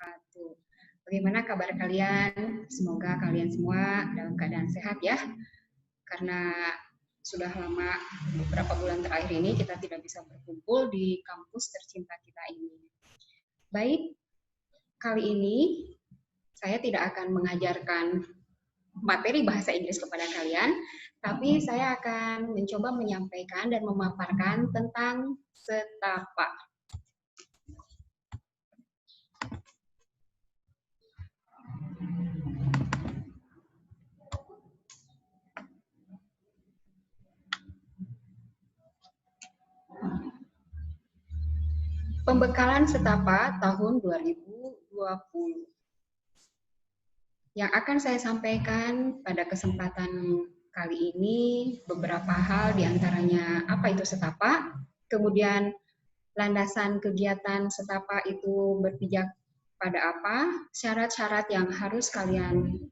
wabarakatuh. Bagaimana kabar kalian? Semoga kalian semua dalam keadaan sehat ya. Karena sudah lama beberapa bulan terakhir ini kita tidak bisa berkumpul di kampus tercinta kita ini. Baik, kali ini saya tidak akan mengajarkan materi bahasa Inggris kepada kalian, tapi saya akan mencoba menyampaikan dan memaparkan tentang setapak. Pembekalan Setapa tahun 2020. Yang akan saya sampaikan pada kesempatan kali ini beberapa hal diantaranya apa itu Setapa, kemudian landasan kegiatan Setapa itu berpijak pada apa, syarat-syarat yang harus kalian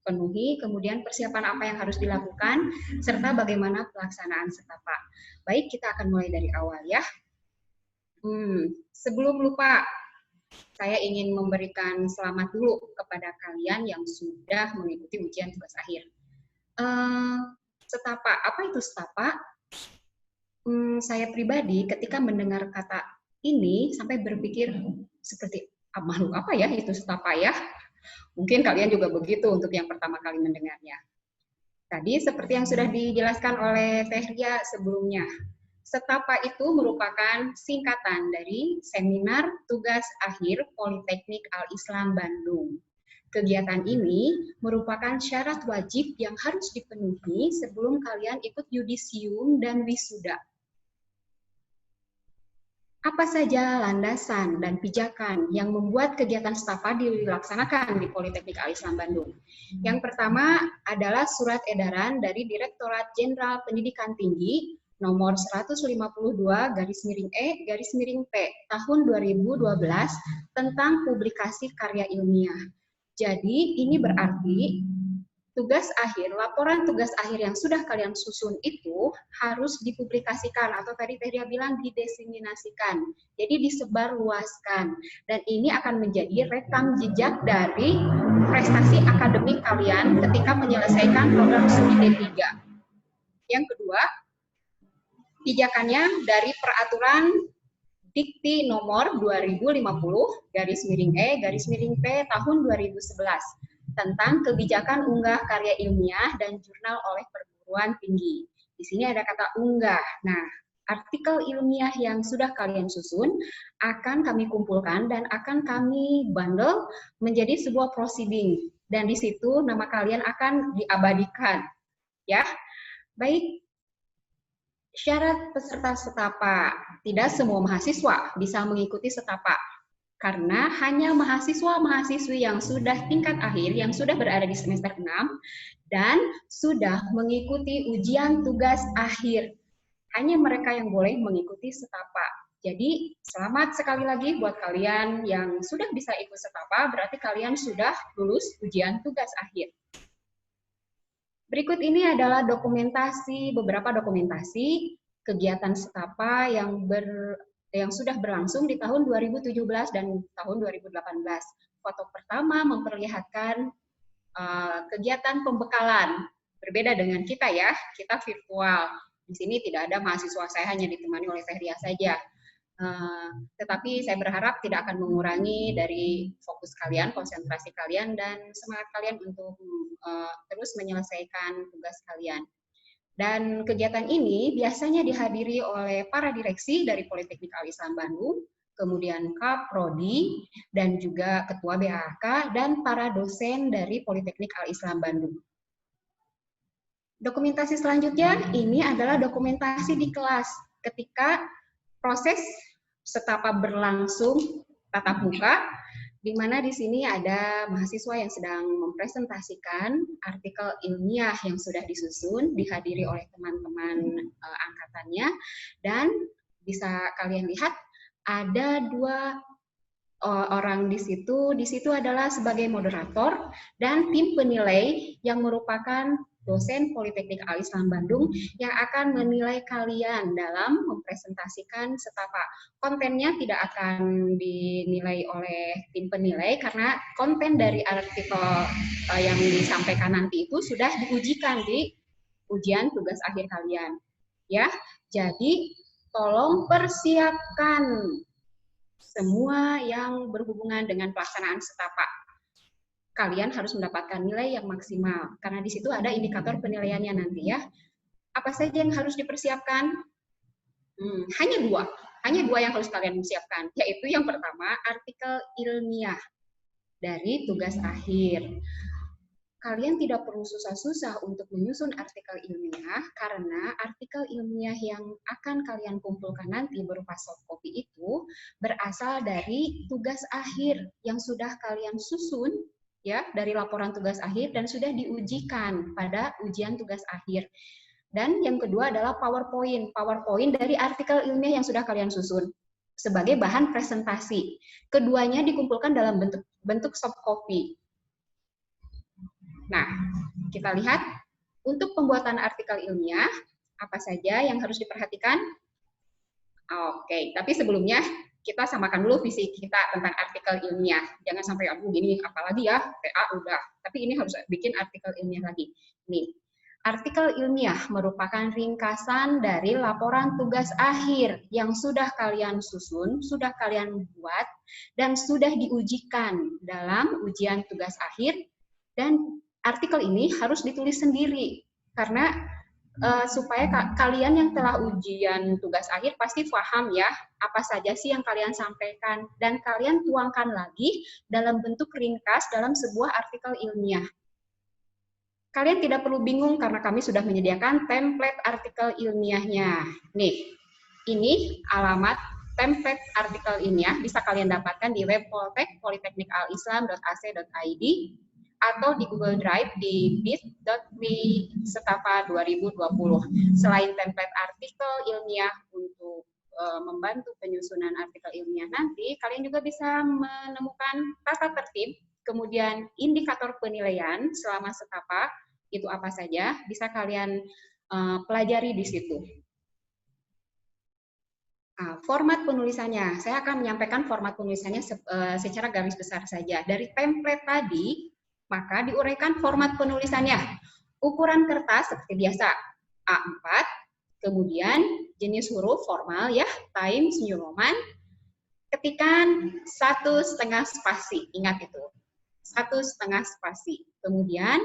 penuhi, kemudian persiapan apa yang harus dilakukan, serta bagaimana pelaksanaan Setapa. Baik, kita akan mulai dari awal ya. Sebelum lupa, saya ingin memberikan selamat dulu kepada kalian yang sudah mengikuti ujian tugas akhir. Setapa, apa itu Setapa? Saya pribadi ketika mendengar kata ini sampai berpikir seperti makhluk apa ya itu Setapa ya? Mungkin kalian juga begitu untuk yang pertama kali mendengarnya. Tadi seperti yang sudah dijelaskan oleh Teh Ria sebelumnya, Setapa itu merupakan singkatan dari Seminar Tugas Akhir Politeknik Al-Islam Bandung. Kegiatan ini merupakan syarat wajib yang harus dipenuhi sebelum kalian ikut yudisium dan wisuda. Apa saja landasan dan pijakan yang membuat kegiatan Setapa dilaksanakan di Politeknik Al-Islam Bandung? Yang pertama adalah surat edaran dari Direktorat Jenderal Pendidikan Tinggi nomor 152/E/P tahun 2012 tentang publikasi karya ilmiah. Jadi ini berarti tugas akhir, laporan tugas akhir yang sudah kalian susun itu harus dipublikasikan atau tadi Teria bilang didiseminasikan. Jadi disebarluaskan dan ini akan menjadi rekam jejak dari prestasi akademik kalian ketika menyelesaikan program studi D3. Yang kedua, pijakannya dari peraturan Dikti nomor 2050/E/P tahun 2011 tentang kebijakan unggah karya ilmiah dan jurnal oleh perguruan tinggi. Di sini ada kata unggah. Nah, artikel ilmiah yang sudah kalian susun akan kami kumpulkan dan akan kami bundle menjadi sebuah proceeding. Dan di situ nama kalian akan diabadikan. Ya, baik. Syarat peserta Setapa. Tidak semua mahasiswa bisa mengikuti Setapa. Karena hanya mahasiswa-mahasiswi yang sudah tingkat akhir, yang sudah berada di semester 6, dan sudah mengikuti ujian tugas akhir. Hanya mereka yang boleh mengikuti Setapa. Jadi, selamat sekali lagi buat kalian yang sudah bisa ikut Setapa, berarti kalian sudah lulus ujian tugas akhir. Berikut ini adalah beberapa dokumentasi kegiatan Setapa yang sudah berlangsung di tahun 2017 dan tahun 2018. Foto pertama memperlihatkan kegiatan pembekalan. Berbeda dengan kita ya, kita virtual. Di sini tidak ada mahasiswa, saya hanya ditemani oleh Teh Ria saja. Tetapi saya berharap tidak akan mengurangi dari fokus kalian, konsentrasi kalian, dan semangat kalian untuk terus menyelesaikan tugas kalian. Dan kegiatan ini biasanya dihadiri oleh para direksi dari Politeknik Al-Islam Bandung, kemudian Kaprodi, dan juga Ketua BHK, dan para dosen dari Politeknik Al-Islam Bandung. Dokumentasi selanjutnya, ini adalah dokumentasi di kelas ketika proses Setapa berlangsung tatap muka, di mana di sini ada mahasiswa yang sedang mempresentasikan artikel ilmiah yang sudah disusun, dihadiri oleh teman-teman angkatannya, dan bisa kalian lihat ada 2 orang di situ adalah sebagai moderator dan tim penilai yang merupakan dosen Politeknik Al-Islam Bandung yang akan menilai kalian dalam mempresentasikan setapa. Kontennya tidak akan dinilai oleh tim penilai karena konten dari artikel yang disampaikan nanti itu sudah diujikan di ujian tugas akhir kalian. Ya, jadi tolong persiapkan semua yang berhubungan dengan pelaksanaan setapa. Kalian harus mendapatkan nilai yang maksimal karena di situ ada indikator penilaiannya nanti ya. Apa saja yang harus dipersiapkan? Hanya dua yang harus kalian siapkan, yaitu yang pertama artikel ilmiah dari tugas akhir. Kalian tidak perlu susah-susah untuk menyusun artikel ilmiah karena artikel ilmiah yang akan kalian kumpulkan nanti berupa soft copy itu berasal dari tugas akhir yang sudah kalian susun ya dari laporan tugas akhir dan sudah diujikan pada ujian tugas akhir. Dan yang kedua adalah PowerPoint dari artikel ilmiah yang sudah kalian susun sebagai bahan presentasi. Keduanya dikumpulkan dalam bentuk soft copy. Nah, kita lihat untuk pembuatan artikel ilmiah apa saja yang harus diperhatikan. Oke, tapi sebelumnya kita samakan dulu visi kita tentang artikel ilmiah. Jangan sampai, aduh gini, apalagi ya, PA udah. Tapi ini harus bikin artikel ilmiah lagi. Nih, artikel ilmiah merupakan ringkasan dari laporan tugas akhir yang sudah kalian susun, sudah kalian buat, dan sudah diujikan dalam ujian tugas akhir. Dan artikel ini harus ditulis sendiri, karena supaya kalian yang telah ujian tugas akhir pasti paham ya apa saja sih yang kalian sampaikan dan kalian tuangkan lagi dalam bentuk ringkas dalam sebuah artikel ilmiah. Kalian tidak perlu bingung karena kami sudah menyediakan template artikel ilmiahnya. Nih, ini alamat template artikel ilmiah bisa kalian dapatkan di web Poltek politeknikalIslam.ac.id atau di Google Drive di bit.ly/setapa 2020. Selain template artikel ilmiah untuk membantu penyusunan artikel ilmiah nanti, kalian juga bisa menemukan tata tertib, kemudian indikator penilaian selama setapa, itu apa saja, bisa kalian pelajari di situ. Format penulisannya, saya akan menyampaikan format penulisannya secara garis besar saja. Dari template tadi, maka diuraikan format penulisannya. Ukuran kertas seperti biasa, A4, kemudian jenis huruf formal ya, Times New Roman, ketikan 1,5 spasi, ingat itu, 1,5 spasi. Kemudian,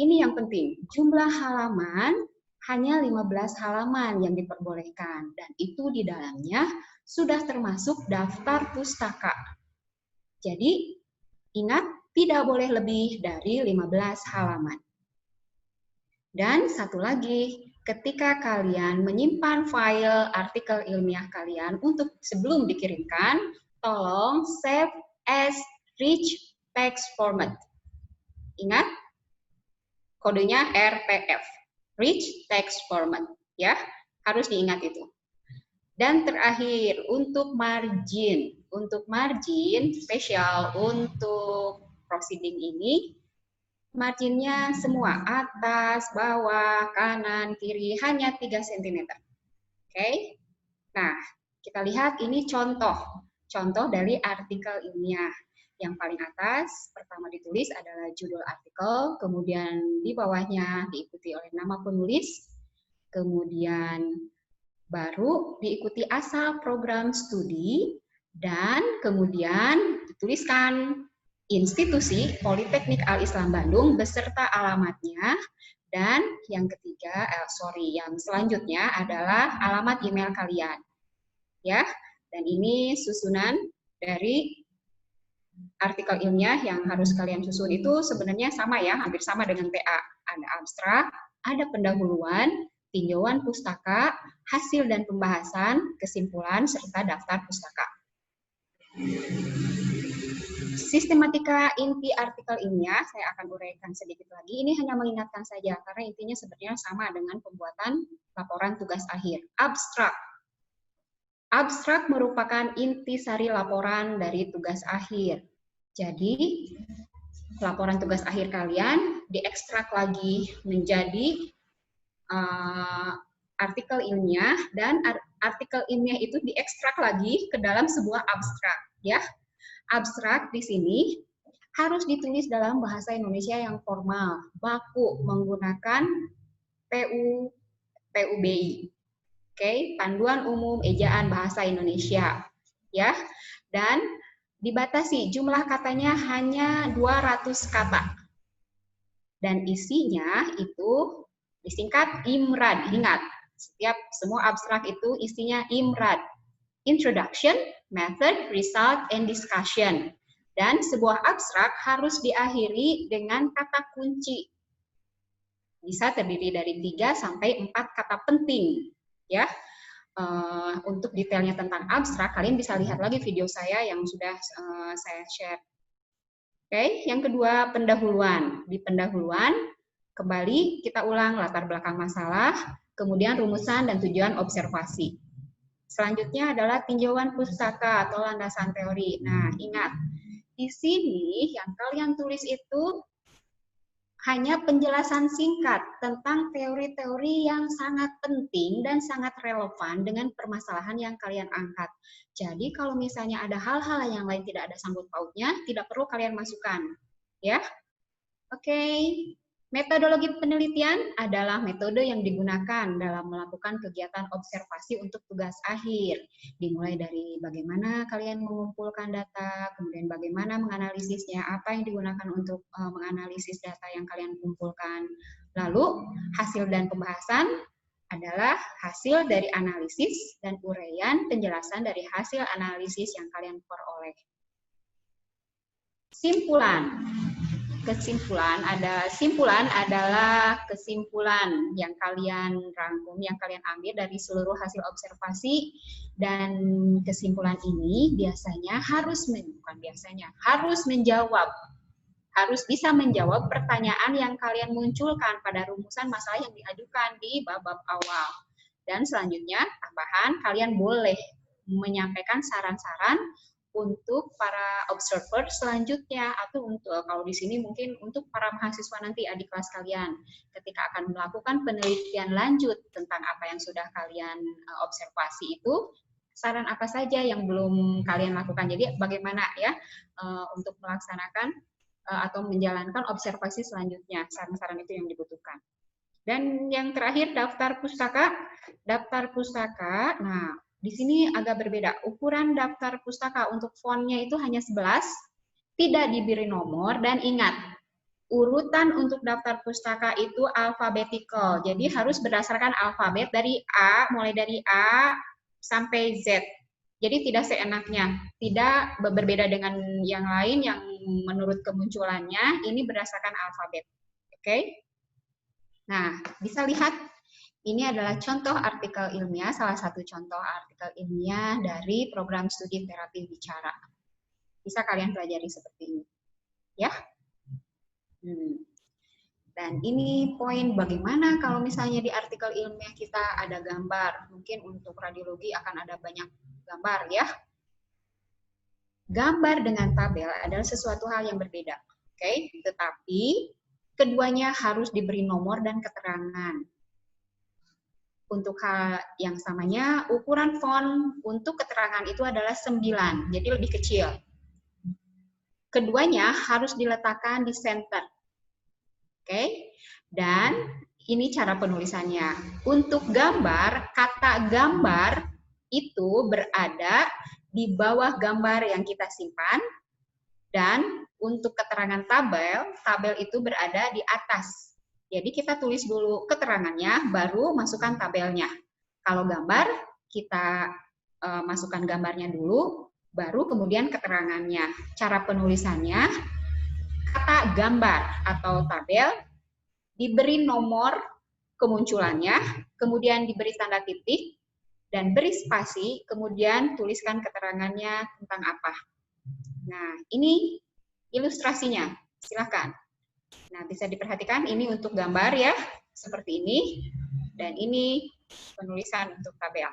ini yang penting, jumlah halaman hanya 15 halaman yang diperbolehkan, dan itu di dalamnya sudah termasuk daftar pustaka. Jadi, ingat, tidak boleh lebih dari 15 halaman. Dan satu lagi, ketika kalian menyimpan file artikel ilmiah kalian untuk sebelum dikirimkan, tolong save as rich text format. Ingat, kodenya RTF, rich text format, ya, harus diingat itu. Dan terakhir, untuk margin spesial untuk proceeding ini, marginnya semua, atas, bawah, kanan, kiri, hanya 3 cm. Oke? Nah, kita lihat ini contoh dari artikel ilmiah. Yang paling atas, pertama ditulis adalah judul artikel, kemudian di bawahnya diikuti oleh nama penulis, kemudian baru diikuti asal program studi, dan kemudian dituliskan institusi Politeknik Al-Islam Bandung beserta alamatnya, dan yang ketiga, yang selanjutnya adalah alamat email kalian. Ya, dan ini susunan dari artikel ilmiah yang harus kalian susun itu sebenarnya sama ya, hampir sama dengan TA. Ada abstrak, ada pendahuluan, tinjauan pustaka, hasil dan pembahasan, kesimpulan, serta daftar pustaka. Sistematika inti artikel ilmiah, saya akan uraikan sedikit lagi. Ini hanya mengingatkan saja, karena intinya sebenarnya sama dengan pembuatan laporan tugas akhir. Abstrak. Abstrak merupakan intisari laporan dari tugas akhir. Jadi, laporan tugas akhir kalian diekstrak lagi menjadi artikel ilmiah, dan artikel ilmiah itu diekstrak lagi ke dalam sebuah abstrak, ya. Abstrak di sini harus ditulis dalam bahasa Indonesia yang formal, baku, menggunakan PUBI. Oke, Panduan Umum Ejaan Bahasa Indonesia, ya. Dan dibatasi jumlah katanya hanya 200 kata. Dan isinya itu disingkat IMRAD. Ingat, semua abstrak itu isinya IMRAD. Introduction, Method, Result, and Discussion. Dan sebuah abstrak harus diakhiri dengan kata kunci. Bisa terdiri dari 3 sampai 4 kata penting, ya. Untuk detailnya tentang abstrak, kalian bisa lihat lagi video saya yang sudah saya share. Oke, yang kedua, pendahuluan. Di pendahuluan, kembali kita ulang latar belakang masalah, kemudian rumusan dan tujuan observasi. Selanjutnya adalah tinjauan pustaka atau landasan teori. Nah, ingat, di sini yang kalian tulis itu hanya penjelasan singkat tentang teori-teori yang sangat penting dan sangat relevan dengan permasalahan yang kalian angkat. Jadi kalau misalnya ada hal-hal yang lain tidak ada sangkut pautnya, tidak perlu kalian masukkan. Ya, oke. Metodologi penelitian adalah metode yang digunakan dalam melakukan kegiatan observasi untuk tugas akhir. Dimulai dari bagaimana kalian mengumpulkan data, kemudian bagaimana menganalisisnya, apa yang digunakan untuk menganalisis data yang kalian kumpulkan. Lalu, hasil dan pembahasan adalah hasil dari analisis dan uraian penjelasan dari hasil analisis yang kalian peroleh. Simpulan. Simpulan adalah kesimpulan yang kalian rangkum, yang kalian ambil dari seluruh hasil observasi, dan kesimpulan ini harus bisa menjawab pertanyaan yang kalian munculkan pada rumusan masalah yang diajukan di bab awal. Dan selanjutnya, tambahan, kalian boleh menyampaikan saran-saran untuk para observer selanjutnya, atau untuk kalau di sini mungkin untuk para mahasiswa nanti adik kelas kalian ketika akan melakukan penelitian lanjut tentang apa yang sudah kalian observasi itu, saran apa saja yang belum kalian lakukan. Jadi bagaimana ya untuk melaksanakan atau menjalankan observasi selanjutnya, saran-saran itu yang dibutuhkan. Dan yang terakhir, daftar pustaka. Daftar pustaka, nah di sini agak berbeda. Ukuran daftar pustaka untuk fontnya itu hanya 11, tidak diberi nomor, dan ingat, urutan untuk daftar pustaka itu alfabetikal. Jadi harus berdasarkan alfabet mulai dari A sampai Z. Jadi tidak seenaknya, tidak berbeda dengan yang lain yang menurut kemunculannya, ini berdasarkan alfabet. Oke? Nah, bisa lihat ini adalah contoh artikel ilmiah, salah satu contoh artikel ilmiah dari program studi terapi bicara. Bisa kalian pelajari seperti ini. Ya. Dan ini poin bagaimana kalau misalnya di artikel ilmiah kita ada gambar. Mungkin untuk radiologi akan ada banyak gambar ya. Gambar dengan tabel adalah sesuatu hal yang berbeda. Oke, tetapi keduanya harus diberi nomor dan keterangan. Untuk hal yang samanya, ukuran font untuk keterangan itu adalah 9, jadi lebih kecil. Keduanya harus diletakkan di center. Oke, dan ini cara penulisannya. Untuk gambar, kata gambar itu berada di bawah gambar yang kita simpan, dan untuk keterangan tabel itu berada di atas. Jadi kita tulis dulu keterangannya, baru masukkan tabelnya. Kalau gambar, kita masukkan gambarnya dulu, baru kemudian keterangannya. Cara penulisannya, kata gambar atau tabel, diberi nomor kemunculannya, kemudian diberi tanda titik, dan beri spasi, kemudian tuliskan keterangannya tentang apa. Nah, ini ilustrasinya, silakan. Nah, bisa diperhatikan ini untuk gambar ya, seperti ini, dan ini penulisan untuk tabel.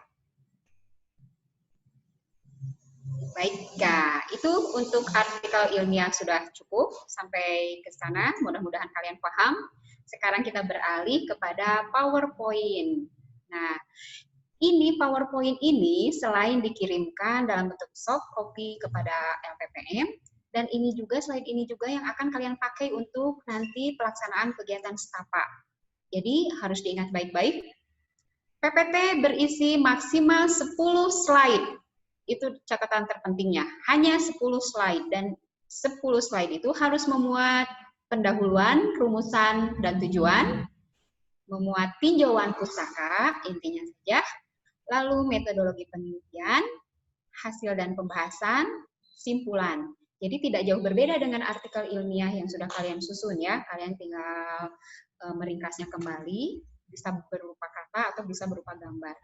Baik, ya, itu untuk artikel ilmiah sudah cukup sampai ke sana. Mudah-mudahan kalian paham. Sekarang kita beralih kepada PowerPoint. Nah, ini PowerPoint ini selain dikirimkan dalam bentuk soft copy kepada LPPM, dan ini juga slide ini juga yang akan kalian pakai untuk nanti pelaksanaan kegiatan STAPA. Jadi harus diingat baik-baik. PPT berisi maksimal 10 slide. Itu catatan terpentingnya. Hanya 10 slide, dan 10 slide itu harus memuat pendahuluan, rumusan, dan tujuan, memuat tinjauan pustaka, intinya saja, lalu metodologi penelitian, hasil dan pembahasan, simpulan. Jadi tidak jauh berbeda dengan artikel ilmiah yang sudah kalian susun ya. Kalian tinggal meringkasnya kembali, bisa berupa kata atau bisa berupa gambar.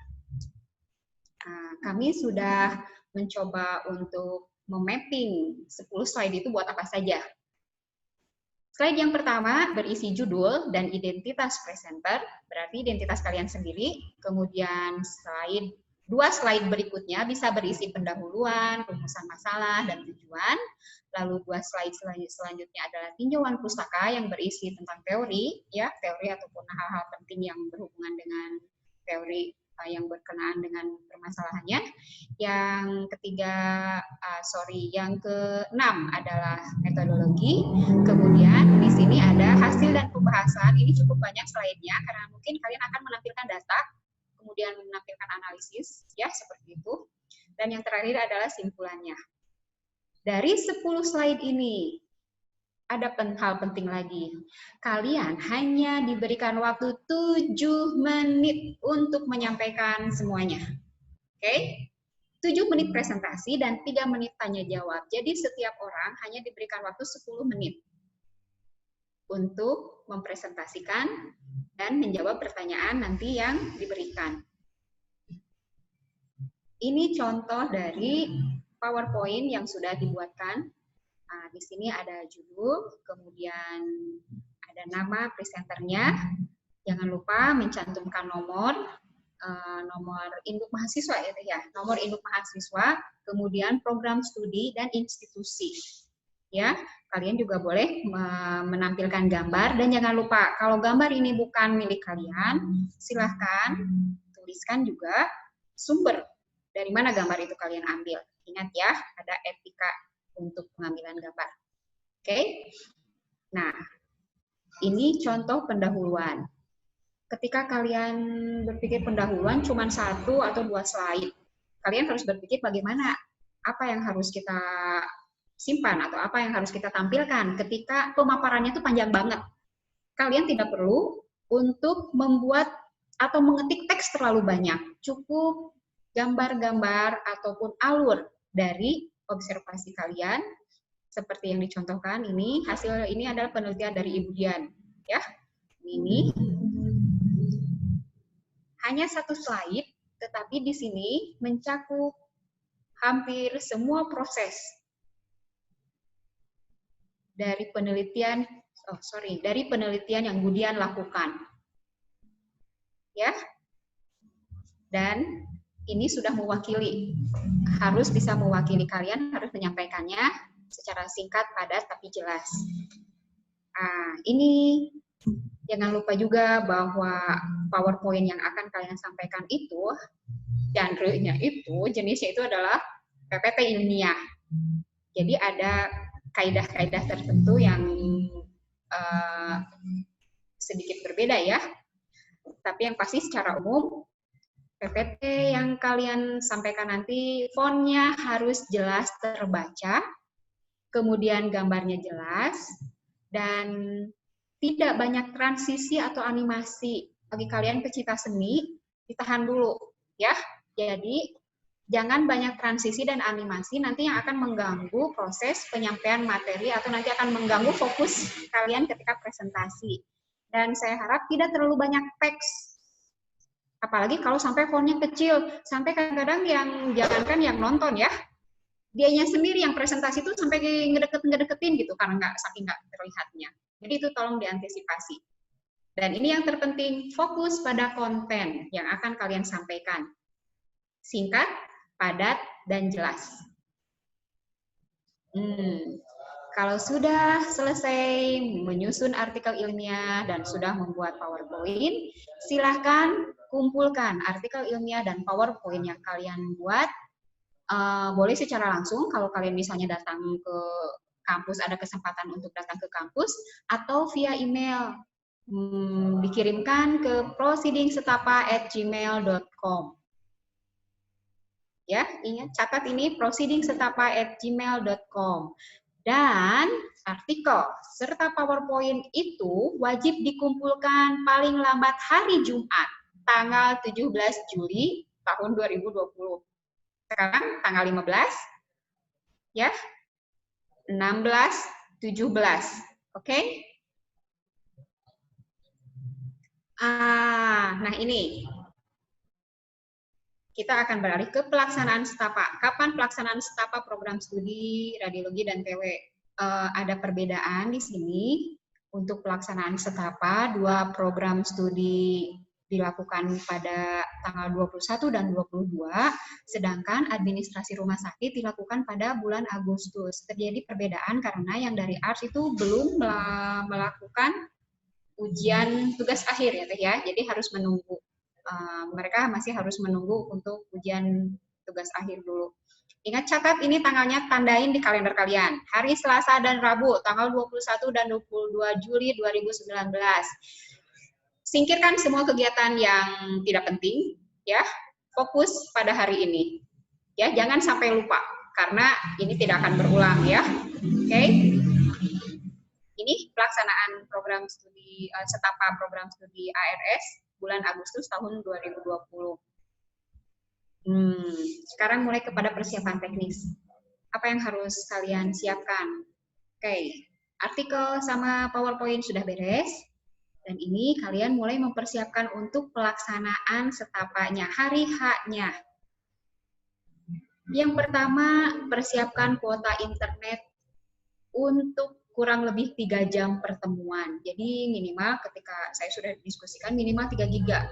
Nah, kami sudah mencoba untuk memapping 10 slide itu buat apa saja. Slide yang pertama berisi judul dan identitas presenter, berarti identitas kalian sendiri. Kemudian dua slide berikutnya bisa berisi pendahuluan, rumusan masalah, dan tujuan. Lalu dua slide selanjutnya adalah tinjauan pustaka yang berisi tentang teori, ya, teori ataupun hal-hal penting yang berhubungan dengan teori yang berkenaan dengan permasalahannya. Yang ketiga, yang keenam adalah metodologi. Kemudian di sini ada hasil dan pembahasan. Ini cukup banyak slide-nya karena mungkin kalian akan menampilkan data, kemudian menampilkan analisis, ya seperti itu. Dan yang terakhir adalah simpulannya. Dari 10 slide ini, ada hal penting lagi. Kalian hanya diberikan waktu 7 menit untuk menyampaikan semuanya. Oke? 7 menit presentasi dan 3 menit tanya jawab. Jadi setiap orang hanya diberikan waktu 10 menit untuk mempresentasikan dan menjawab pertanyaan nanti yang diberikan. Ini contoh dari PowerPoint yang sudah dibuatkan. Nah, di sini ada judul, kemudian ada nama presenternya. Jangan lupa mencantumkan nomor induk mahasiswa ya, nomor induk mahasiswa, kemudian program studi dan institusi. Ya, kalian juga boleh menampilkan gambar, dan jangan lupa kalau gambar ini bukan milik kalian, silahkan tuliskan juga sumber dari mana gambar itu kalian ambil. Ingat ya, ada etika untuk pengambilan gambar. Oke? Nah, ini contoh pendahuluan. Ketika kalian berpikir pendahuluan cuma 1 atau 2 slide, kalian harus berpikir bagaimana, apa yang harus kita simpan atau apa yang harus kita tampilkan ketika pemaparannya itu panjang banget. Kalian tidak perlu untuk membuat atau mengetik teks terlalu banyak. Cukup gambar-gambar ataupun alur dari observasi kalian, seperti yang dicontohkan ini. Hasil ini adalah penelitian dari Ibu Dian, ya. Ini hanya 1 slide, tetapi di sini mencakup hampir semua proses dari penelitian, dari penelitian yang Bu Dian lakukan, ya. Dan ini sudah mewakili, harus bisa mewakili, kalian harus menyampaikannya secara singkat, padat, tapi jelas. Nah, ini jangan lupa juga bahwa PowerPoint yang akan kalian sampaikan itu, genre-nya itu, jenisnya itu adalah PPT ilmiah. Jadi ada kaidah-kaidah tertentu yang sedikit berbeda ya. Tapi yang pasti secara umum, PPT yang kalian sampaikan nanti fontnya harus jelas terbaca, kemudian gambarnya jelas, dan tidak banyak transisi atau animasi. Bagi kalian pecinta seni, ditahan dulu ya. Jadi jangan banyak transisi dan animasi, nanti yang akan mengganggu proses penyampaian materi atau nanti akan mengganggu fokus kalian ketika presentasi. Dan saya harap tidak terlalu banyak teks. Apalagi kalau sampai fontnya kecil, sampai kadang-kadang yang jangankan yang nonton ya, dianya sendiri yang presentasi itu sampai ngedeketin gitu karena saking nggak terlihatnya. Jadi itu tolong diantisipasi. Dan ini yang terpenting, fokus pada konten yang akan kalian sampaikan. Singkat, padat, dan jelas. Kalau sudah selesai menyusun artikel ilmiah dan sudah membuat PowerPoint, silahkan kumpulkan artikel ilmiah dan PowerPoint yang kalian buat. Boleh secara langsung kalau kalian misalnya datang ke kampus, ada kesempatan untuk datang ke kampus, atau via email. Dikirimkan ke proceedingsetapa@gmail.com. Ya, ingat, catat ini proceedingsetapa@gmail.com. Dan artikel serta PowerPoint itu wajib dikumpulkan paling lambat hari Jumat, tanggal 17 Juli tahun 2020. Sekarang tanggal 15, ya, 16, 17. Oke? Nah ini. Kita akan beralih ke pelaksanaan setapa. Kapan pelaksanaan setapa program studi radiologi dan TW? Ada perbedaan di sini. Untuk pelaksanaan setapa, 2 program studi dilakukan pada tanggal 21 dan 22, sedangkan administrasi rumah sakit dilakukan pada bulan Agustus. Terjadi perbedaan karena yang dari ARS itu belum melakukan ujian tugas akhir ya Teh ya, jadi harus menunggu. Mereka masih harus menunggu untuk ujian tugas akhir dulu. Ingat, catat ini tanggalnya, tandain di kalender kalian. Hari Selasa dan Rabu, tanggal 21 dan 22 Juli 2019. Singkirkan semua kegiatan yang tidak penting, ya. Fokus pada hari ini. Ya, jangan sampai lupa karena ini tidak akan berulang ya. Oke. Ini pelaksanaan program studi setapa program studi ARS bulan Agustus tahun 2020. Sekarang mulai kepada persiapan teknis. Apa yang harus kalian siapkan? Oke, artikel sama PowerPoint sudah beres. Dan ini kalian mulai mempersiapkan untuk pelaksanaan setapanya, hari H-nya. Yang pertama, persiapkan kuota internet untuk kurang lebih 3 jam pertemuan. Jadi minimal ketika saya sudah diskusikan minimal 3 giga.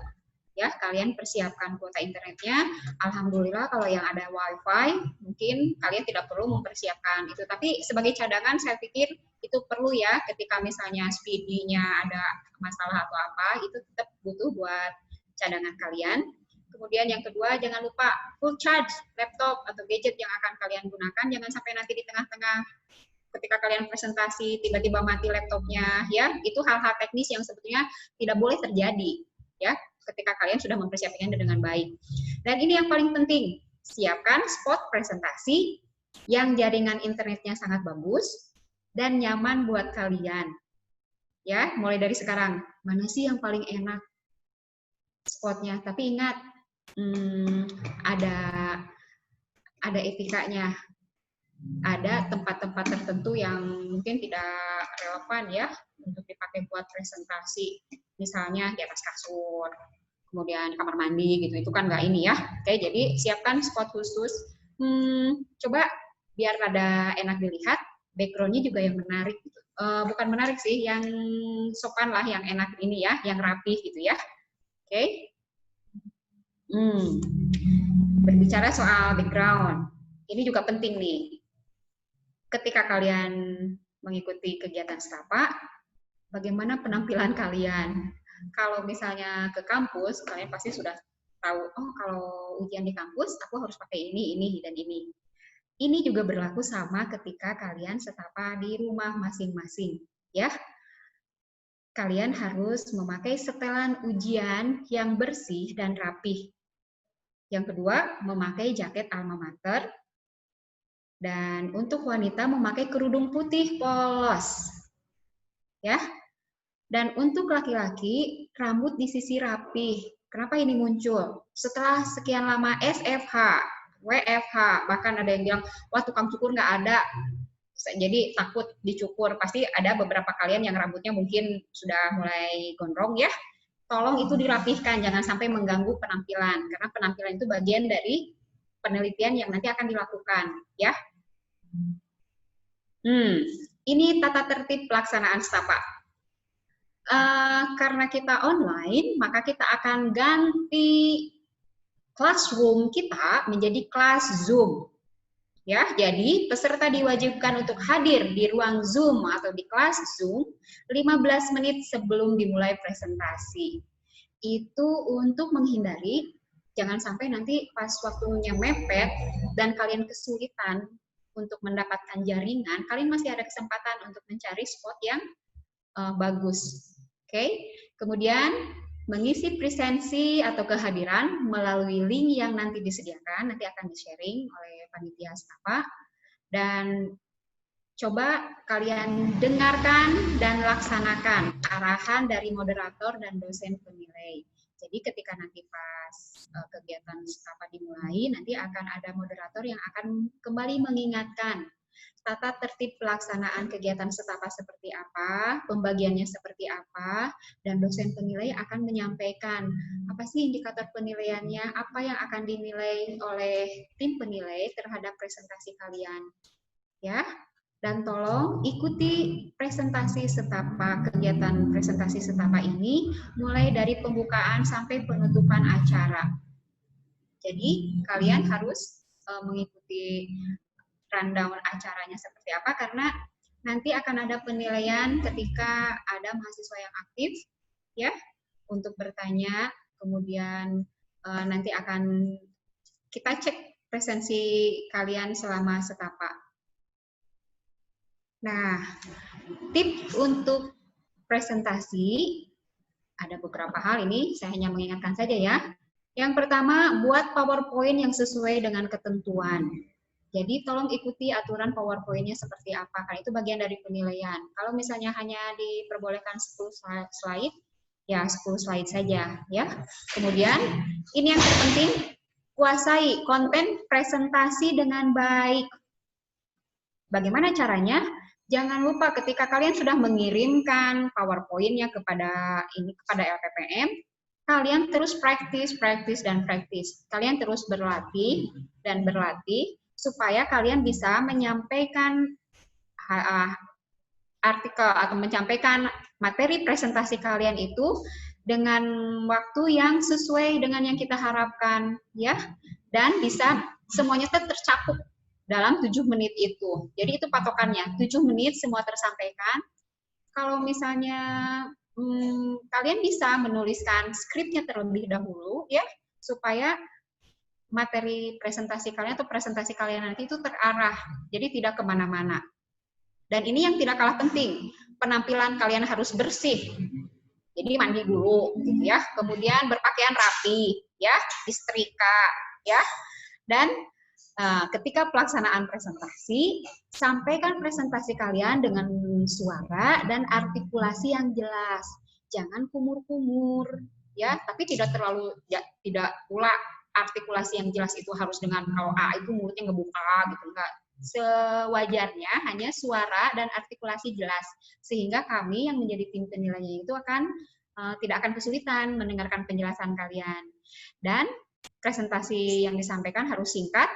Ya, kalian persiapkan kuota internetnya. Alhamdulillah kalau yang ada wifi, mungkin kalian tidak perlu mempersiapkan itu. Tapi sebagai cadangan saya pikir itu perlu ya, ketika misalnya speedy-nya ada masalah atau apa, itu tetap butuh buat cadangan kalian. Kemudian yang kedua, jangan lupa full charge laptop atau gadget yang akan kalian gunakan. Jangan sampai nanti di tengah-tengah ketika kalian presentasi tiba-tiba mati laptopnya, ya itu hal-hal teknis yang sebetulnya tidak boleh terjadi, ya ketika kalian sudah mempersiapkannya dengan baik. Dan ini yang paling penting, siapkan spot presentasi yang jaringan internetnya sangat bagus dan nyaman buat kalian. Ya, mulai dari sekarang, mana sih yang paling enak spotnya? Tapi ingat, ada etikanya. Ada tempat-tempat tertentu yang mungkin tidak relevan ya untuk dipakai buat presentasi, misalnya di atas kasur, kemudian kamar mandi gitu, itu kan nggak ini ya. Oke, jadi siapkan spot khusus. Coba biar rada enak dilihat, backgroundnya juga yang menarik gitu. Bukan menarik sih, yang sopan lah, yang enak ini ya, yang rapi gitu ya. Oke. Berbicara soal background, ini juga penting nih. Ketika kalian mengikuti kegiatan setapa, bagaimana penampilan kalian? Kalau misalnya ke kampus, kalian pasti sudah tahu, oh kalau ujian di kampus, aku harus pakai ini, dan ini. Ini juga berlaku sama ketika kalian setapa di rumah masing-masing, ya. Kalian harus memakai setelan ujian yang bersih dan rapih. Yang kedua, memakai jaket alma mater. Dan untuk wanita memakai kerudung putih polos. Ya. Dan untuk laki-laki, rambut disisir rapih. Kenapa ini muncul? Setelah sekian lama SFH, WFH, bahkan ada yang bilang, wah tukang cukur nggak ada. Jadi takut dicukur. Pasti ada beberapa kalian yang rambutnya mungkin sudah mulai gondrong ya. Tolong itu dirapihkan, jangan sampai mengganggu penampilan. Karena penampilan itu bagian dari penelitian yang nanti akan dilakukan. Ya. Ini tata tertib pelaksanaan setapa. Karena kita online, maka kita akan ganti classroom kita menjadi kelas Zoom. Ya, jadi peserta diwajibkan untuk hadir di ruang Zoom atau di kelas Zoom 15 menit sebelum dimulai presentasi. Itu untuk menghindari jangan sampai nanti pas waktunya mepet dan kalian kesulitan untuk mendapatkan jaringan, kalian masih ada kesempatan untuk mencari spot yang bagus. Oke. Kemudian mengisi presensi atau kehadiran melalui link yang nanti disediakan, nanti akan di-sharing oleh panitia Stapa, dan coba kalian dengarkan dan laksanakan arahan dari moderator dan dosen penilai. Jadi ketika nanti pas kegiatan Stapa dimulai, nanti akan ada moderator yang akan kembali mengingatkan tata tertib pelaksanaan kegiatan Stapa seperti apa, pembagiannya seperti apa, dan dosen penilai akan menyampaikan apa sih indikator penilaiannya, apa yang akan dinilai oleh tim penilai terhadap presentasi kalian. Ya, dan tolong ikuti presentasi Stapa, kegiatan presentasi Stapa ini mulai dari pembukaan sampai penutupan acara. Jadi kalian harus mengikuti rundown acaranya seperti apa, karena nanti akan ada penilaian ketika ada mahasiswa yang aktif ya untuk bertanya, kemudian nanti akan kita cek presensi kalian selama Stapa. Nah, tips untuk presentasi ada beberapa hal, ini saya hanya mengingatkan saja ya. Yang pertama, buat PowerPoint yang sesuai dengan ketentuan. Jadi tolong ikuti aturan PowerPoint-nya seperti apa, karena itu bagian dari penilaian. Kalau misalnya hanya diperbolehkan 10 slide, ya 10 slide saja ya. Kemudian ini yang terpenting, kuasai konten presentasi dengan baik. Bagaimana caranya? Jangan lupa ketika kalian sudah mengirimkan PowerPoint-nya kepada LPPM, kalian terus praktis. Kalian terus berlatih dan berlatih supaya kalian bisa menyampaikan artikel atau menyampaikan materi presentasi kalian itu dengan waktu yang sesuai dengan yang kita harapkan ya, dan bisa semuanya tercakup dalam 7 menit itu. Jadi itu patokannya, 7 menit semua tersampaikan. Kalau misalnya kalian bisa menuliskan skripnya terlebih dahulu ya, supaya materi presentasi kalian atau presentasi kalian nanti itu terarah, jadi tidak kemana-mana. Dan ini yang tidak kalah penting, penampilan kalian harus bersih. Jadi mandi dulu, gitu ya. Kemudian berpakaian rapi, ya, disetrika, ya. Dan ketika pelaksanaan presentasi, sampaikan presentasi kalian dengan suara dan artikulasi yang jelas. Jangan kumur-kumur, ya. Tapi tidak terlalu, ya, tidak pula artikulasi yang jelas itu harus dengan kalau A itu mulutnya ngebuka gitu, enggak. Sewajarnya hanya suara dan artikulasi jelas, sehingga kami yang menjadi tim penilainya itu tidak akan kesulitan mendengarkan penjelasan kalian. Dan presentasi yang disampaikan harus singkat,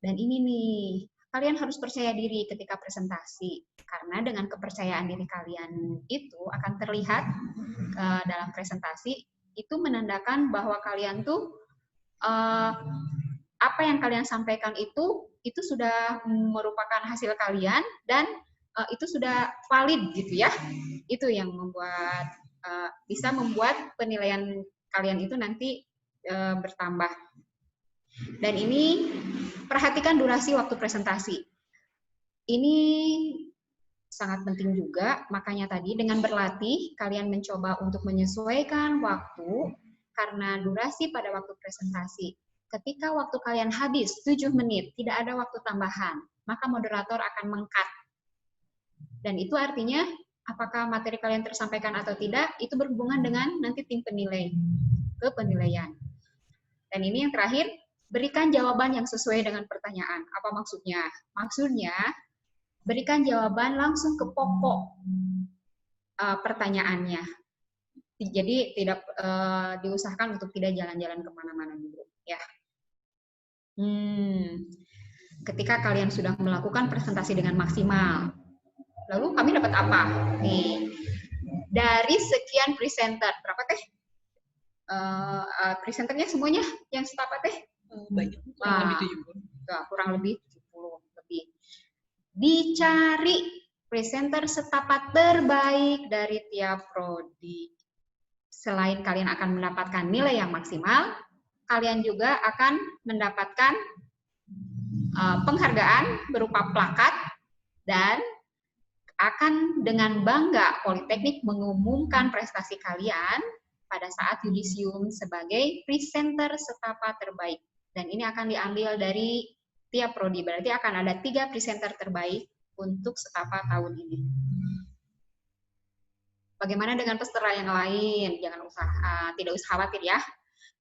dan ini nih, kalian harus percaya diri ketika presentasi, karena dengan kepercayaan diri kalian itu akan terlihat dalam presentasi, itu menandakan bahwa kalian tuh apa yang kalian sampaikan itu sudah merupakan hasil kalian dan itu sudah valid gitu ya. Itu yang membuat bisa membuat penilaian kalian itu nanti bertambah. Dan ini perhatikan durasi waktu presentasi. Ini sangat penting juga, makanya tadi dengan berlatih kalian mencoba untuk menyesuaikan waktu karena durasi pada waktu presentasi. Ketika waktu kalian habis 7 menit, tidak ada waktu tambahan, maka moderator akan meng-cut. Dan itu artinya apakah materi kalian tersampaikan atau tidak, itu berhubungan dengan nanti tim penilai, ke penilaian. Dan ini yang terakhir, berikan jawaban yang sesuai dengan pertanyaan. Apa maksudnya? Maksudnya, berikan jawaban langsung ke pokok pertanyaannya. Jadi tidak diusahakan untuk tidak jalan-jalan kemana-mana dulu. Ya. Ketika kalian sudah melakukan presentasi dengan maksimal, lalu kami dapat apa? Nih, dari sekian presenter, berapa teh? Presenternya semuanya yang Stapa teh? Banyak, kurang lebih 70. Kurang lebih 70. dicari presenter setapak terbaik dari tiap prodi. Selain kalian akan mendapatkan nilai yang maksimal, kalian juga akan mendapatkan penghargaan berupa plakat, dan akan dengan bangga Politeknik mengumumkan prestasi kalian pada saat yudisium sebagai presenter setapa terbaik. Dan ini akan diambil dari tiap prodi, berarti akan ada 3 presenter terbaik untuk setapa tahun ini. Bagaimana dengan peserta yang lain? Tidak usah khawatir ya,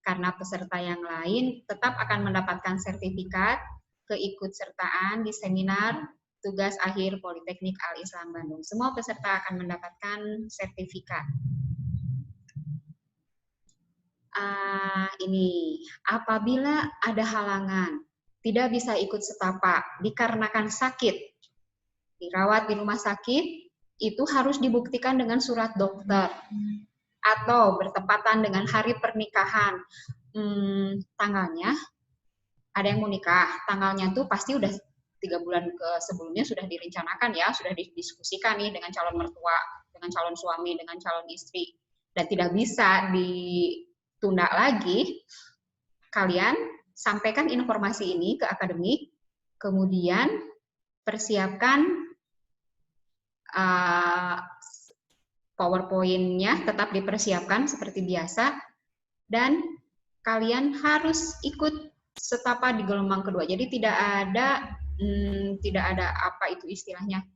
karena peserta yang lain tetap akan mendapatkan sertifikat keikutsertaan di seminar tugas akhir Politeknik Al-Islam Bandung. Semua peserta akan mendapatkan sertifikat. Ini, apabila ada halangan, tidak bisa ikut setapa dikarenakan sakit, dirawat di rumah sakit, itu harus dibuktikan dengan surat dokter, atau bertepatan dengan hari pernikahan. Tanggalnya, ada yang mau nikah, tanggalnya tuh pasti udah 3 bulan sebelumnya sudah direncanakan ya, sudah didiskusikan nih dengan calon mertua, dengan calon suami, dengan calon istri, dan tidak bisa ditunda lagi. Kalian sampaikan informasi ini ke akademik, kemudian persiapkan PowerPoint-nya tetap dipersiapkan seperti biasa, dan kalian harus ikut setapa di gelombang kedua. Jadi tidak ada apa itu istilahnya,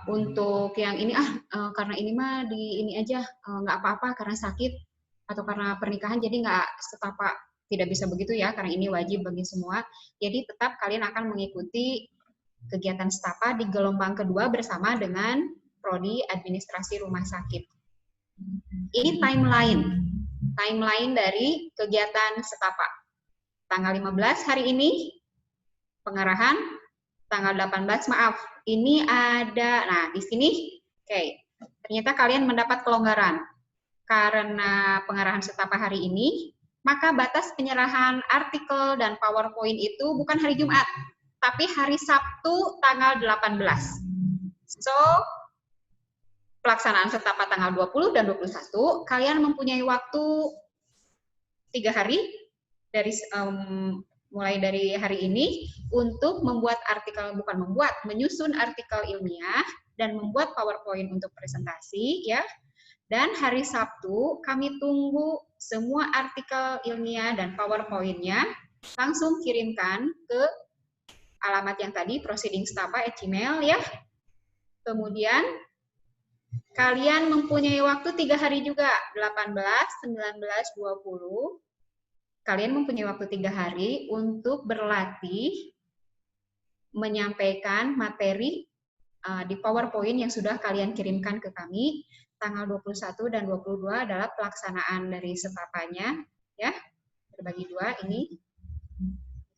untuk yang ini karena ini mah di ini aja nggak apa-apa karena sakit atau karena pernikahan jadi nggak setapa, tidak bisa begitu ya, karena ini wajib bagi semua. Jadi tetap kalian akan mengikuti kegiatan setapa di gelombang kedua bersama dengan prodi administrasi rumah sakit. Ini timeline dari kegiatan setapa. Tanggal 15 hari ini pengarahan, tanggal 18 maaf, ini ada, nah di sini, oke, ternyata kalian mendapat kelonggaran. Karena pengarahan setapa hari ini, maka batas penyerahan artikel dan PowerPoint itu bukan hari Jumat, tapi hari Sabtu tanggal 18. So, pelaksanaan setapa tanggal 20 dan 21, kalian mempunyai waktu 3 hari, mulai dari hari ini, untuk membuat artikel, menyusun artikel ilmiah, dan membuat PowerPoint untuk presentasi, ya. Dan hari Sabtu, kami tunggu semua artikel ilmiah dan PowerPoint-nya, langsung kirimkan ke alamat yang tadi, proceedingsetapa@gmail, ya. Kemudian, kalian mempunyai waktu 3 hari juga, 18, 19, 20. Kalian mempunyai waktu 3 hari untuk berlatih menyampaikan materi di PowerPoint yang sudah kalian kirimkan ke kami. Tanggal 21 dan 22 adalah pelaksanaan dari setapanya, ya. Terbagi 2 ini.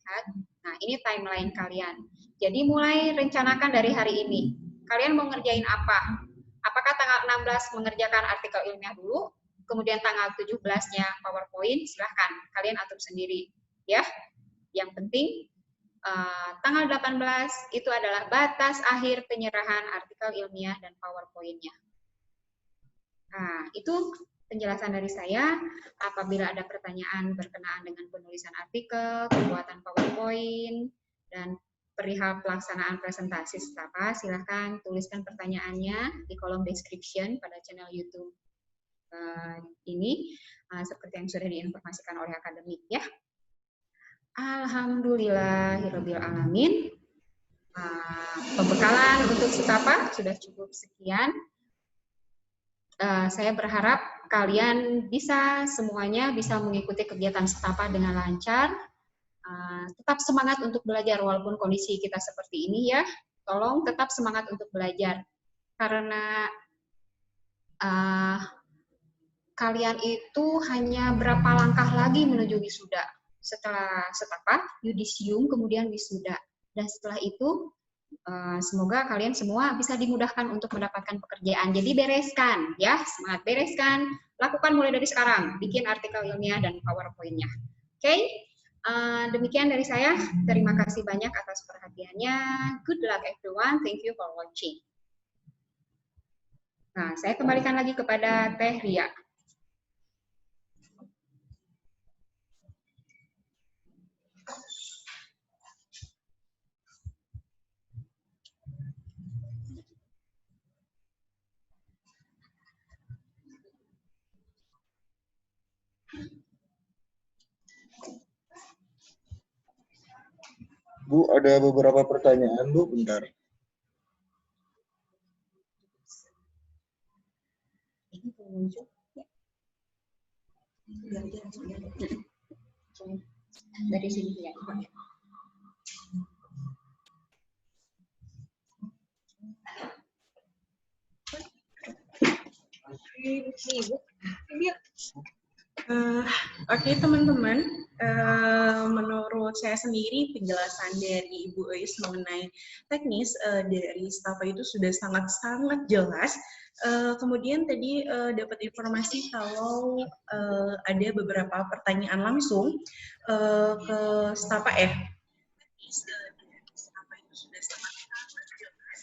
Lihat. Nah, ini timeline kalian. Jadi mulai rencanakan dari hari ini. Kalian mau ngerjain apa? Apakah tanggal 16 mengerjakan artikel ilmiah dulu, kemudian tanggal 17-nya PowerPoint, silahkan. Kalian atur sendiri. Ya. Yang penting, tanggal 18 itu adalah batas akhir penyerahan artikel ilmiah dan PowerPoint-nya. Nah, itu penjelasan dari saya. Apabila ada pertanyaan berkenaan dengan penulisan artikel, pembuatan PowerPoint, dan perihal pelaksanaan presentasi setapa, silahkan tuliskan pertanyaannya di kolom description pada channel YouTube ini, seperti yang sudah diinformasikan oleh akademik, ya. Alhamdulillahirabbil alamin. Pembekalan untuk setapa sudah cukup sekian. Saya berharap kalian semuanya bisa mengikuti kegiatan setapa dengan lancar. Tetap semangat untuk belajar walaupun kondisi kita seperti ini, ya. Tolong tetap semangat untuk belajar. Karena kalian itu hanya berapa langkah lagi menuju wisuda. Setelah setapa, yudisium, kemudian wisuda. Dan setelah itu, semoga kalian semua bisa dimudahkan untuk mendapatkan pekerjaan. Jadi bereskan, ya, semangat bereskan. Lakukan mulai dari sekarang, bikin artikel ilmiah dan PowerPoint-nya. Oke? Demikian dari saya. Terima kasih banyak atas perhatiannya. Good luck everyone. Thank you for watching. Nah, saya kembalikan lagi kepada Teh Ria. Bu, ada beberapa pertanyaan, Bu. Bentar. Ini pengunjung. Dari sini ya. Oke, teman-teman, menurut saya sendiri penjelasan dari Ibu Eis mengenai teknis dari Stapa itu sudah sangat-sangat jelas. Kemudian tadi dapat informasi kalau ada beberapa pertanyaan langsung ke Stapa ya. Stapa itu sudah sangat-sangat jelas.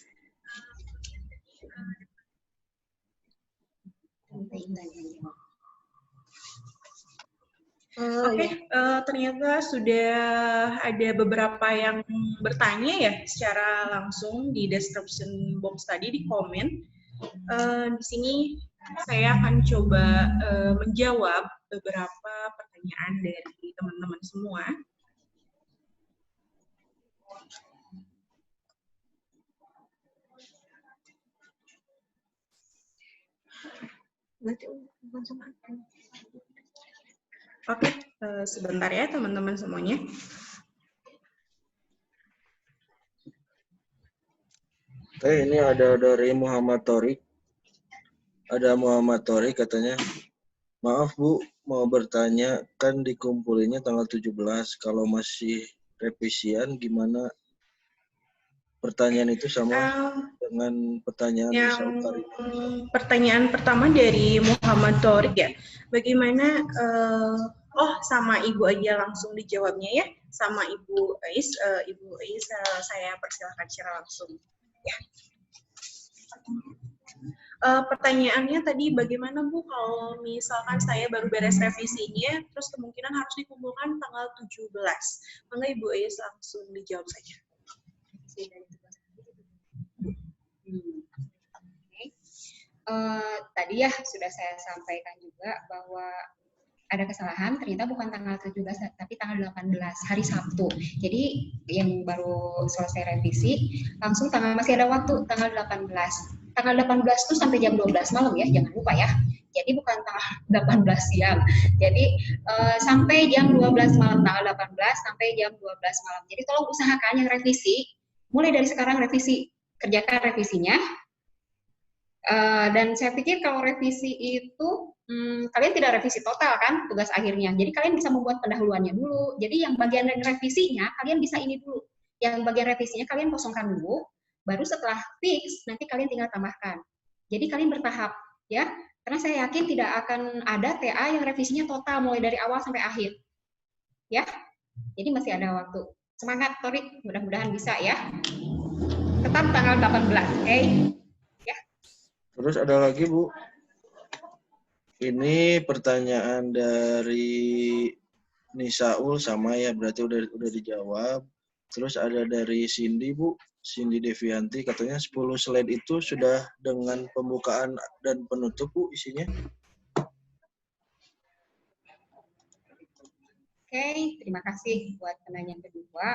Oke, ternyata sudah ada beberapa yang bertanya ya secara langsung di description box tadi di komen. Di sini saya akan coba menjawab beberapa pertanyaan dari teman-teman semua. Oke, sebentar ya teman-teman semuanya. Ini ada dari Muhammad Torik. Ada Muhammad Torik katanya, maaf Bu, mau bertanya, kan dikumpulinnya tanggal 17, kalau masih revisian gimana? Pertanyaan itu sama dengan pertanyaan yang Sautari. Pertanyaan pertama dari Muhammad Torik ya, bagaimana sama Ibu aja langsung dijawabnya ya, sama Ibu Eis. Ibu Eis saya persilahkan secara langsung ya. Pertanyaannya tadi bagaimana Bu kalau misalkan saya baru beres revisinya terus kemungkinan harus dikumpulkan tanggal 17. Maka Ibu Eis langsung dijawab saja. Tadi ya sudah saya sampaikan juga bahwa ada kesalahan, ternyata bukan tanggal 17 tapi tanggal 18 hari Sabtu. Jadi yang baru selesai revisi langsung masih ada waktu tanggal 18. Tanggal 18 itu sampai jam 12 malam ya, jangan lupa ya. Jadi bukan tanggal 18 siang. Jadi sampai jam 12 malam, tanggal 18 sampai jam 12 malam. Jadi tolong usahakan yang revisi, mulai dari sekarang revisi, kerjakan revisinya. Dan saya pikir kalau revisi itu kalian tidak revisi total kan tugas akhirnya, jadi kalian bisa membuat pendahuluannya dulu. Jadi yang bagian revisinya kalian bisa ini dulu, yang bagian revisinya kalian kosongkan dulu, baru setelah fix nanti kalian tinggal tambahkan. Jadi kalian bertahap ya, karena saya yakin tidak akan ada TA yang revisinya total mulai dari awal sampai akhir ya. Jadi masih ada waktu. Semangat Torik, mudah-mudahan bisa ya. Tetap tanggal 18, oke? Terus ada lagi Bu, ini pertanyaan dari Nisaul sama ya, berarti udah dijawab. Terus ada dari Cindy Bu, Cindy Devianti, katanya 10 slide itu sudah dengan pembukaan dan penutup Bu isinya. Oke, terima kasih buat pertanyaan kedua.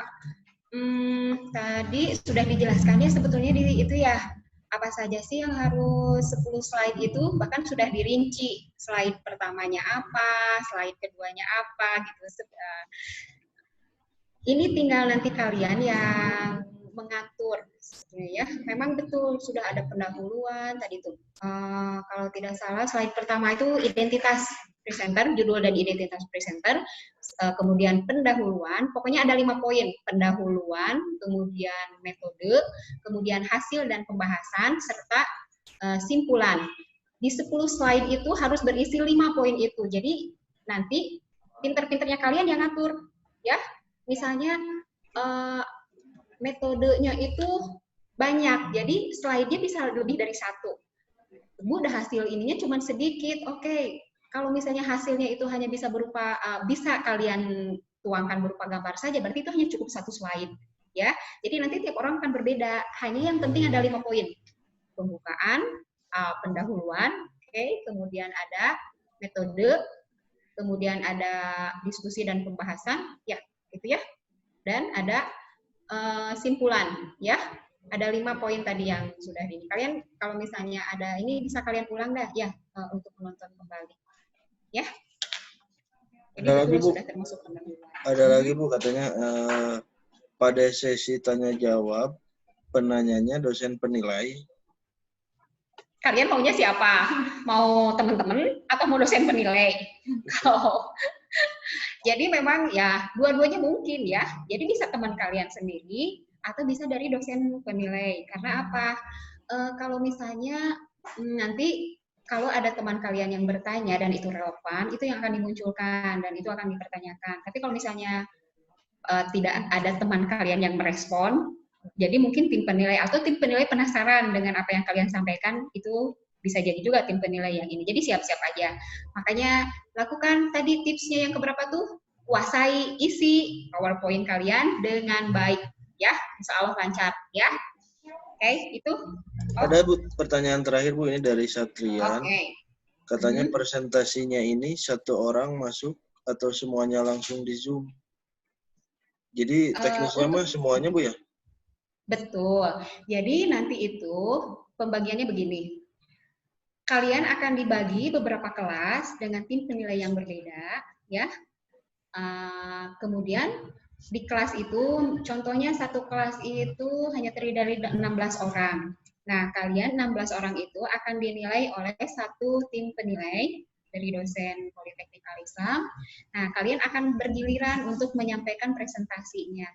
Tadi sudah dijelaskan ya sebetulnya di itu ya. Apa saja sih yang harus 10 slide itu, bahkan sudah dirinci slide pertamanya apa, slide keduanya apa gitu. Ini tinggal nanti kalian yang mengatur ya. Memang betul sudah ada pendahuluan tadi tuh. Kalau tidak salah slide pertama itu identitas presenter, judul dan identitas presenter, kemudian pendahuluan, pokoknya ada 5 poin, pendahuluan, kemudian metode, kemudian hasil dan pembahasan, serta simpulan. Di 10 slide itu harus berisi 5 poin itu, jadi nanti pinter-pinternya kalian yang ngatur, ya. Misalnya metodenya itu banyak, jadi slide-nya bisa lebih dari satu. Bu, udah hasil ininya cuma sedikit, oke. Kalau misalnya hasilnya itu hanya bisa berupa, bisa kalian tuangkan berupa gambar saja, berarti itu hanya cukup satu slide, ya. Jadi nanti tiap orang akan berbeda. Hanya yang penting ada 5 poin. Pembukaan, pendahuluan, oke, kemudian ada metode, kemudian ada diskusi dan pembahasan, ya, gitu ya. Dan ada simpulan, ya. Ada 5 poin tadi yang sudah ini. Kalian kalau misalnya ada ini bisa kalian ulang dah, ya, untuk menonton kembali, ya. Ini Ada lagi, Bu. sudah termasuk pendahuluan. Ada lagi, Bu, katanya pada sesi tanya jawab penanyanya dosen penilai. Kalian maunya siapa? Mau teman-teman atau mau dosen penilai? Kalau jadi memang ya dua-duanya mungkin ya. Jadi bisa teman kalian sendiri atau bisa dari dosen penilai. Karena apa? Kalau misalnya nanti kalau ada teman kalian yang bertanya dan itu relevan, itu yang akan dimunculkan dan itu akan dipertanyakan. Tapi kalau misalnya tidak ada teman kalian yang merespon, jadi mungkin tim penilai atau tim penilai penasaran dengan apa yang kalian sampaikan, itu bisa jadi juga tim penilai yang ini. Jadi siap-siap aja. Makanya lakukan tadi tipsnya yang keberapa tuh? Kuasai isi PowerPoint kalian dengan baik, ya. Insya Allah lancar, ya. Oke, itu. Ada, Bu, pertanyaan terakhir, Bu, ini dari Satrian. Oke. Katanya presentasinya ini satu orang masuk atau semuanya langsung di Zoom? Jadi teknisnya mah semuanya, Bu, ya? Betul. Jadi nanti itu pembagiannya begini. Kalian akan dibagi beberapa kelas dengan tim penilai yang berbeda, ya. Kemudian di kelas itu, contohnya satu kelas itu hanya terdiri dari 16 orang. Nah, kalian 16 orang itu akan dinilai oleh satu tim penilai dari dosen Politeknik Al-Islam. Nah, kalian akan bergiliran untuk menyampaikan presentasinya.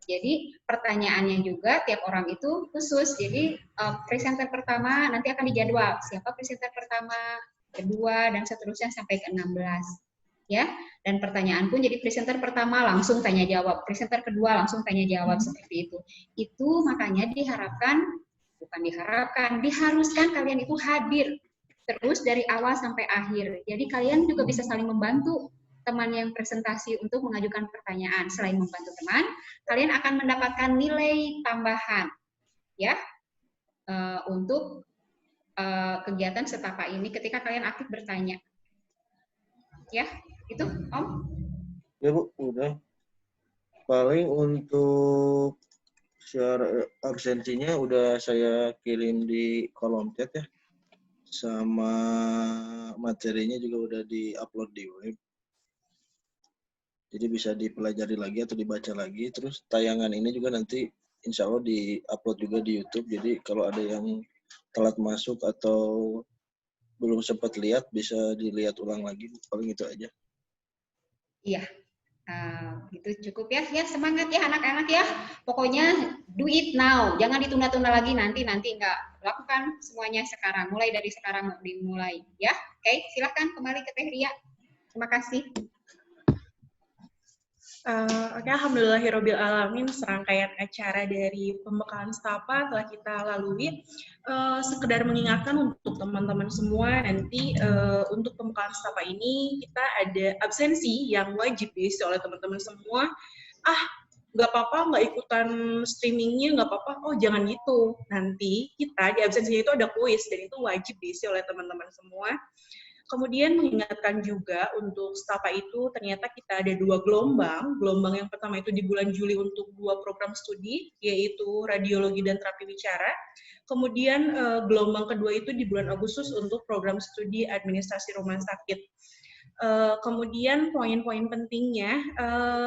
Jadi pertanyaannya juga tiap orang itu khusus. Jadi presenter pertama nanti akan dijadwal siapa presenter pertama, kedua dan seterusnya sampai ke 16. Ya. Dan pertanyaan pun jadi presenter pertama langsung tanya jawab, presenter kedua langsung tanya jawab seperti itu. Itu makanya diharuskan kalian itu hadir terus dari awal sampai akhir. Jadi kalian juga bisa saling membantu teman yang presentasi untuk mengajukan pertanyaan. Selain membantu teman, kalian akan mendapatkan nilai tambahan, ya, untuk kegiatan setapa ini ketika kalian aktif bertanya. Ya, itu, Om. Ya, Bu, udah. Paling untuk syarat absensinya udah saya kirim di kolom chat ya. Sama materinya juga udah di-upload di web. Jadi bisa dipelajari lagi atau dibaca lagi. Terus tayangan ini juga nanti insya Allah di-upload juga di YouTube. Jadi kalau ada yang telat masuk atau belum sempat lihat, bisa dilihat ulang lagi. Paling itu aja. Iya, gitu cukup ya. Ya semangat ya anak-anak ya. Pokoknya do it now. Jangan ditunda-tunda lagi nanti enggak. Lakukan semuanya sekarang. Mulai dari sekarang dimulai ya. Oke, silahkan kembali ke Teh Ria. Terima kasih. Oke, alhamdulillahirabbil alamin, serangkaian acara dari pembekalan Stapa telah kita lalui. Sekedar mengingatkan untuk teman-teman semua, nanti untuk pembekalan Stapa ini kita ada absensi yang wajib diisi oleh teman-teman semua. Nggak apa-apa, nggak ikutan streamingnya, nggak apa-apa. Oh, jangan gitu. Nanti kita di absensinya itu ada kuis, dan itu wajib diisi oleh teman-teman semua. Kemudian mengingatkan juga untuk Stapa itu ternyata kita ada 2 gelombang. Gelombang yang pertama itu di bulan Juli untuk 2 program studi, yaitu radiologi dan terapi bicara. Kemudian gelombang kedua itu di bulan Agustus untuk program studi administrasi rumah sakit. Kemudian poin-poin pentingnya,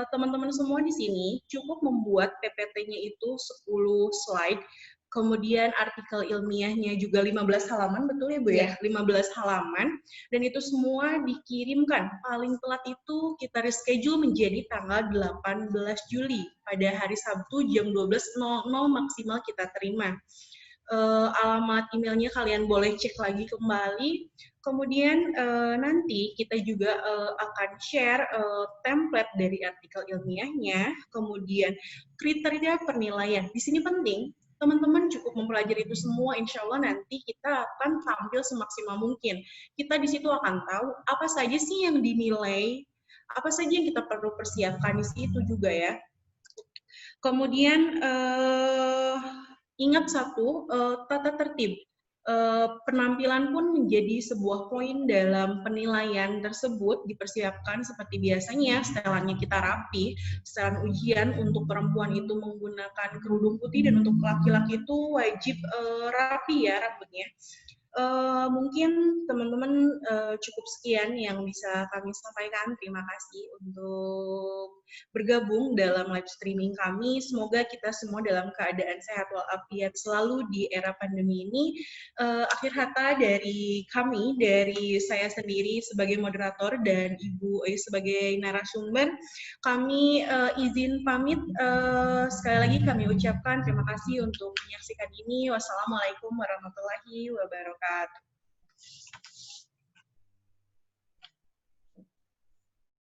teman-teman semua di sini cukup membuat PPT-nya itu 10 slide. Kemudian artikel ilmiahnya juga 15 halaman, betul ya Bu ya? 15 halaman, dan itu semua dikirimkan. Paling telat itu kita reschedule menjadi tanggal 18 Juli. Pada hari Sabtu jam 12.00 maksimal kita terima. Alamat emailnya kalian boleh cek lagi kembali. Kemudian nanti kita juga akan share template dari artikel ilmiahnya, kemudian kriteria penilaian. Di sini penting, teman-teman cukup mempelajari itu semua, insya Allah nanti kita akan tampil semaksimal mungkin. Kita di situ akan tahu apa saja sih yang dinilai, apa saja yang kita perlu persiapkan di situ juga ya. Kemudian ingat satu, tata tertib. Penampilan pun menjadi sebuah poin dalam penilaian tersebut, dipersiapkan seperti biasanya, setelannya kita rapi, setelan ujian untuk perempuan itu menggunakan kerudung putih dan untuk laki-laki itu wajib rapi ya rambutnya. Mungkin teman-teman cukup sekian yang bisa kami sampaikan. Terima kasih untuk bergabung dalam live streaming kami. Semoga kita semua dalam keadaan sehat walafiat selalu di era pandemi ini. Akhir kata dari kami, dari saya sendiri sebagai moderator dan Ibu sebagai narasumber, kami izin pamit. Sekali lagi kami ucapkan terima kasih untuk menyaksikan ini. Wassalamualaikum warahmatullahi wabarakatuh.